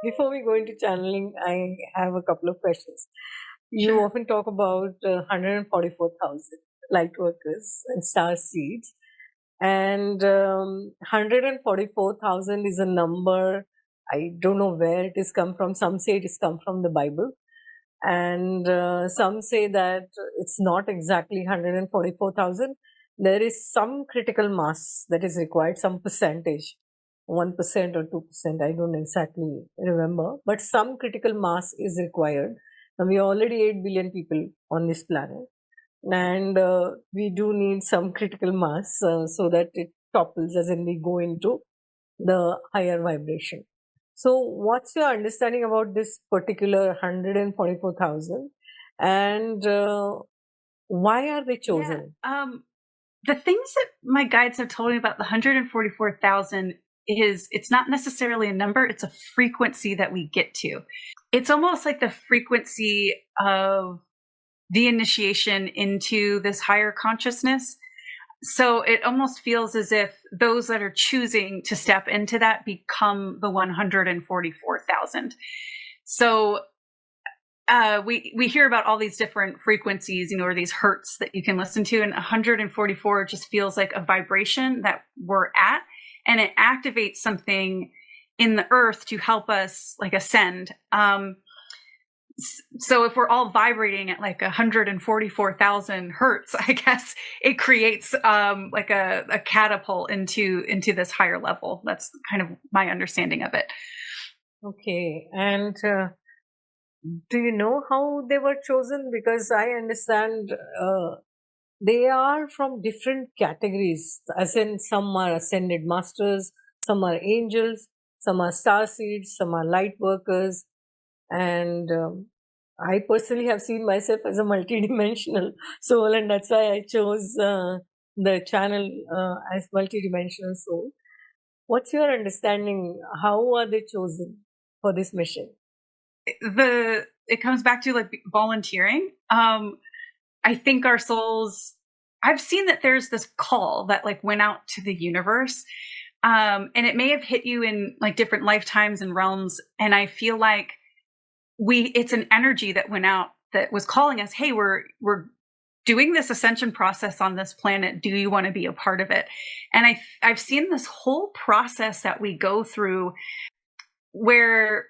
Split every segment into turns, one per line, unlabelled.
before we go into channeling, I have a couple of questions. You
Sure.
often talk about 144,000 light workers and star seeds, and 144,000 is a number. I don't know where it has come from. Some say it has come from the Bible, and some say that it's not exactly 144,000. There is some critical mass that is required, some percentage, 1% or 2%, I don't exactly remember, but some critical mass is required. And we are already 8 billion people on this planet, and we do need some critical mass so that it topples as in we go into the higher vibration. So what's your understanding about this particular 144,000, and why are they chosen?
Yeah. The things that my guides have told me about the 144,000 is it's not necessarily a number, it's a frequency that we get to. It's almost like the frequency of the initiation into this higher consciousness. So it almost feels as if those that are choosing to step into that become the 144,000. So we hear about all these different frequencies, or these hertz that you can listen to, and 144 just feels like a vibration that we're at, and it activates something in the earth to help us like ascend. So if we're all vibrating at like 144,000 hertz, I guess it creates like a catapult into this higher level. That's kind of my understanding of it.
Okay, and do you know how they were chosen? Because I understand they are from different categories, as in some are ascended masters, some are angels, some are star seeds, some are light workers, and I personally have seen myself as a multidimensional soul, and that's why I chose the channel as multidimensional soul. What's your understanding? How are they chosen for this mission?
It comes back to like volunteering. I think our souls, I've seen that there's this call that like went out to the universe. And it may have hit you in like different lifetimes and realms. And I feel like it's an energy that went out that was calling us, hey, we're doing this ascension process on this planet. Do you want to be a part of it? And I've seen this whole process that we go through where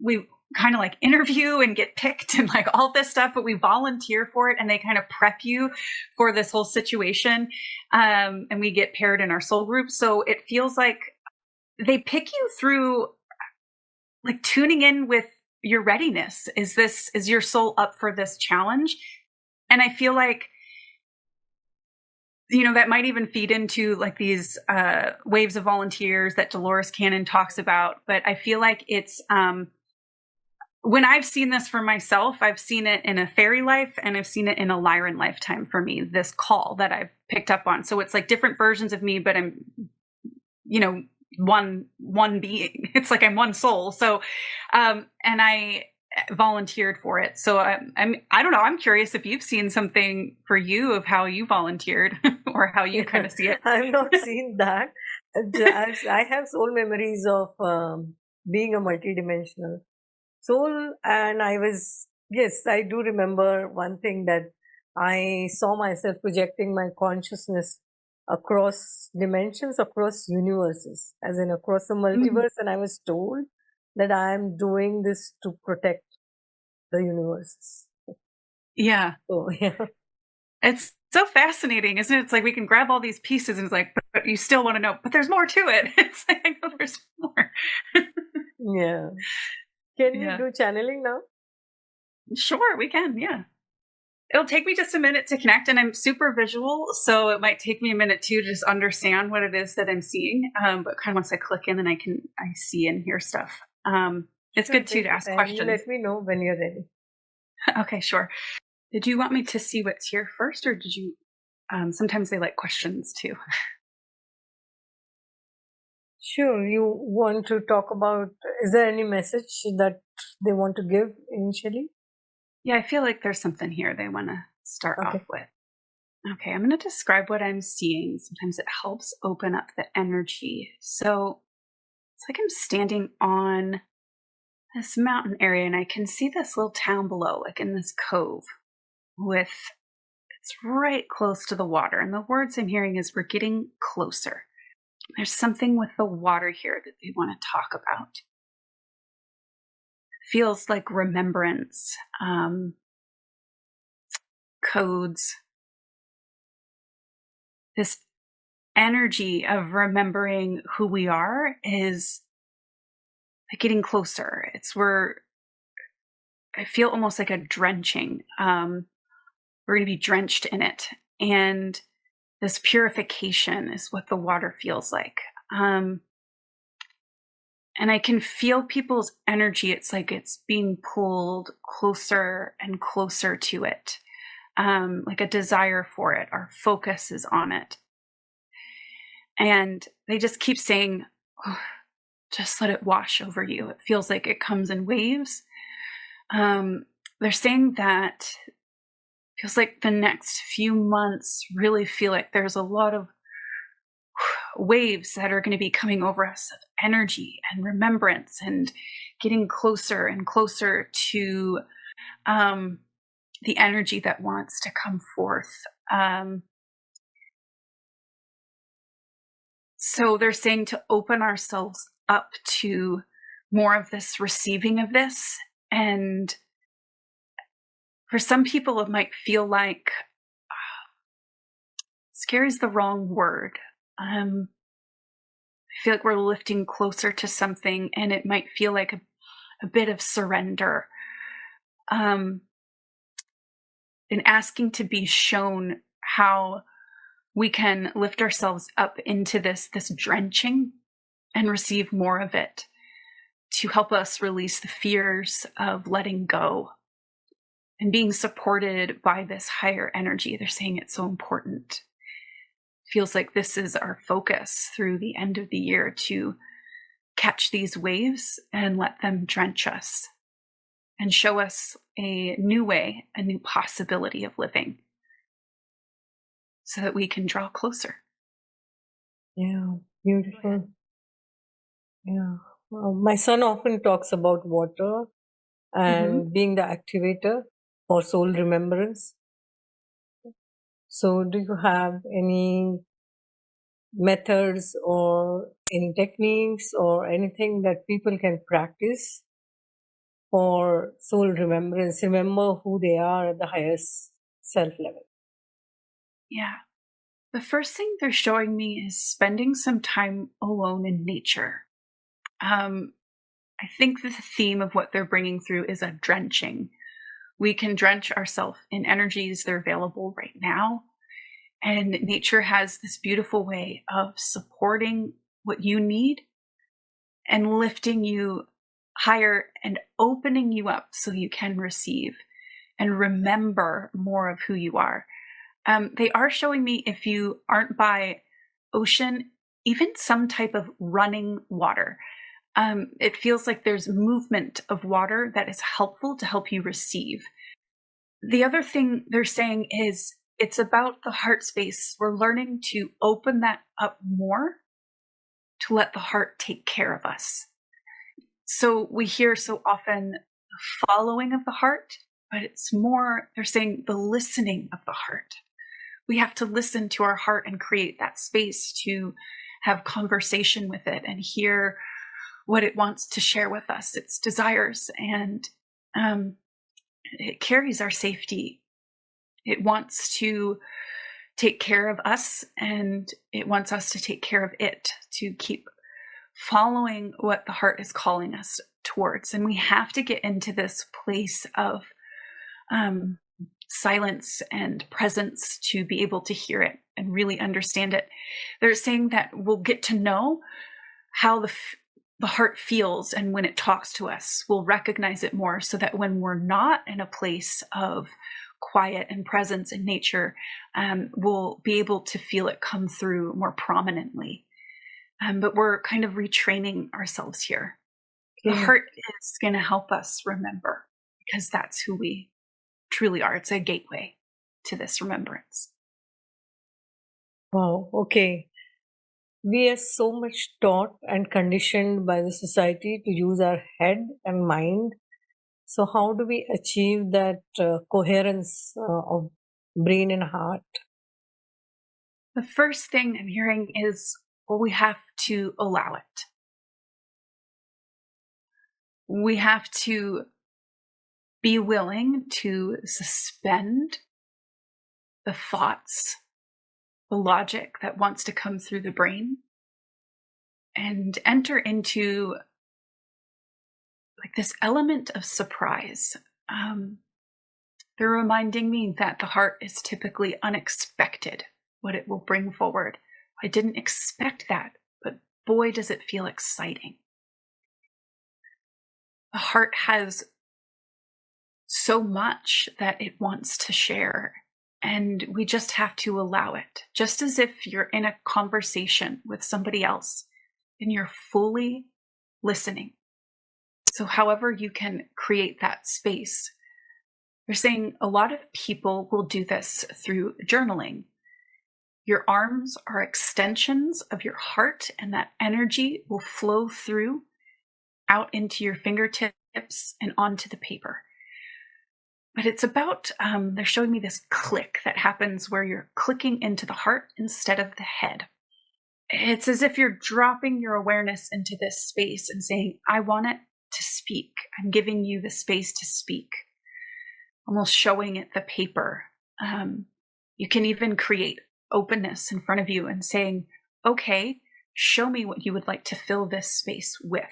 we kind of like interview and get picked and like all this stuff, but we volunteer for it, and they kind of prep you for this whole situation. And we get paired in our soul group. So it feels like they pick you through like tuning in with your readiness. Is your soul up for this challenge? And I feel like, that might even feed into like these waves of volunteers that Dolores Cannon talks about. But I feel like it's, when I've seen this for myself, I've seen it in a fairy life and I've seen it in a Lyran lifetime for me, this call that I've picked up on. So it's like different versions of me, but I'm, one being. It's like I'm one soul. So, and I volunteered for it. So I don't know. I'm curious if you've seen something for you of how you volunteered or how you kind of see it.
I've not seen that. I have soul memories of being a multidimensional soul, and I do remember one thing, that I saw myself projecting my consciousness across dimensions, across universes, as in across the multiverse, and I was told that I am doing this to protect the universes.
Yeah.
So yeah,
it's so fascinating, isn't it? It's like we can grab all these pieces and it's like, but you still want to know, but there's more to it. It's like, I know there's more.
yeah. Can we do channeling now?
Sure, we can. Yeah. It'll take me just a minute to connect, and I'm super visual, so it might take me a minute too to just understand what it is that I'm seeing. But kind of once I click in, then I see and hear stuff. It's good too to ask questions.
You let me know when you're ready.
Okay, sure. Did you want me to see what's here first, or did you? Sometimes they like questions too.
Sure. You want to talk about? Is there any message that they want to give initially?
Yeah, I feel like there's something here they want to start off with. Okay, I'm going to describe what I'm seeing. Sometimes it helps open up the energy. So it's like I'm standing on this mountain area, and I can see this little town below, like in this cove, with it's right close to the water. And the words I'm hearing is we're getting closer. There's something with the water here that they want to talk about. Feels like remembrance, codes, this energy of remembering who we are is getting closer. It's where I feel almost like a drenching. We're going to be drenched in it. And this purification is what the water feels like. And I can feel people's energy. It's like it's being pulled closer and closer to it, like a desire for it. Our focus is on it. And they just keep saying, oh, just let it wash over you. It feels like it comes in waves. They're saying that feels like the next few months really feel like there's a lot of waves that are going to be coming over us of energy and remembrance and getting closer and closer to the energy that wants to come forth. So they're saying to open ourselves up to more of this receiving of this. And for some people, it might feel like scary is the wrong word. I feel like we're lifting closer to something, and it might feel like a bit of surrender. And asking to be shown how we can lift ourselves up into this drenching and receive more of it to help us release the fears of letting go and being supported by this higher energy. They're saying it's so important. Feels like this is our focus through the end of the year, to catch these waves and let them drench us and show us a new way, a new possibility of living, so that we can draw closer.
Yeah, beautiful. Yeah. My son often talks about water and being the activator for soul remembrance. So do you have any methods or any techniques or anything that people can practice for soul remembrance, remember who they are at the highest self level?
Yeah. The first thing they're showing me is spending some time alone in nature. I think the theme of what they're bringing through is a drenching. We can drench ourselves in energies that are available right now. And nature has this beautiful way of supporting what you need and lifting you higher and opening you up so you can receive and remember more of who you are. They are showing me, if you aren't by ocean, even some type of running water. It feels like there's movement of water that is helpful to help you receive. The other thing they're saying is it's about the heart space. We're learning to open that up more to let the heart take care of us. So we hear so often the following of the heart, but it's more, they're saying, the listening of the heart. We have to listen to our heart and create that space to have conversation with it and hear what it wants to share with us, its desires. And it carries our safety. It wants to take care of us, and it wants us to take care of it, to keep following what the heart is calling us towards. And we have to get into this place of silence and presence to be able to hear it and really understand it. They're saying that we'll get to know how the heart feels, and when it talks to us, we'll recognize it more, so that when we're not in a place of quiet and presence in nature, we'll be able to feel it come through more prominently. But we're kind of retraining ourselves here. The heart is going to help us remember, because that's who we truly are. It's a gateway to this remembrance.
Wow. Okay. We are so much taught and conditioned by the society to use our head and mind. So, how do we achieve that coherence of brain and heart?
The first thing I'm hearing is, well, we have to allow it. We have to be willing to suspend the thoughts, the logic that wants to come through the brain, and enter into like this element of surprise. They're reminding me that the heart is typically unexpected, what it will bring forward. I didn't expect that, but boy, does it feel exciting. The heart has so much that it wants to share, and we just have to allow it. Just as if you're in a conversation with somebody else and you're fully listening. So, however, you can create that space. They're saying a lot of people will do this through journaling. Your arms are extensions of your heart, and that energy will flow through out into your fingertips and onto the paper. But it's about, they're showing me this click that happens where you're clicking into the heart instead of the head. It's as if you're dropping your awareness into this space and saying, I want it to speak. I'm giving you the space to speak. Almost showing it the paper. You can even create openness in front of you and saying, okay, show me what you would like to fill this space with.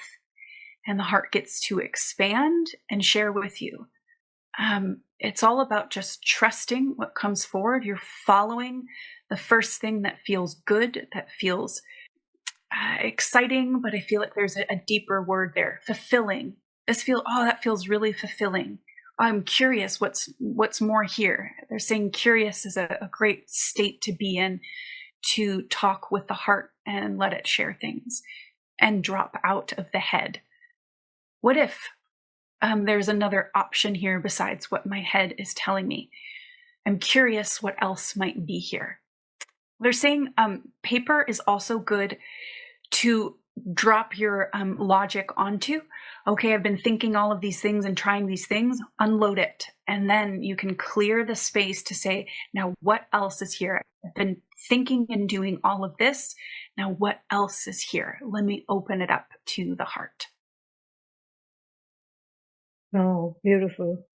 And the heart gets to expand and share with you. It's all about just trusting what comes forward. You're following the first thing that feels good, that feels exciting, but I feel like there's a deeper word there. Fulfilling. That feels really fulfilling. I'm curious what's more here. They're saying curious is a great state to be in, to talk with the heart and let it share things and drop out of the head. What if there's another option here besides what my head is telling me? I'm curious what else might be here. They're saying paper is also good to drop your logic onto. Okay, I've been thinking all of these things and trying these things, unload it. And then you can clear the space to say, now what else is here? I've been thinking and doing all of this. Now what else is here? Let me open it up to the heart.
Oh, beautiful.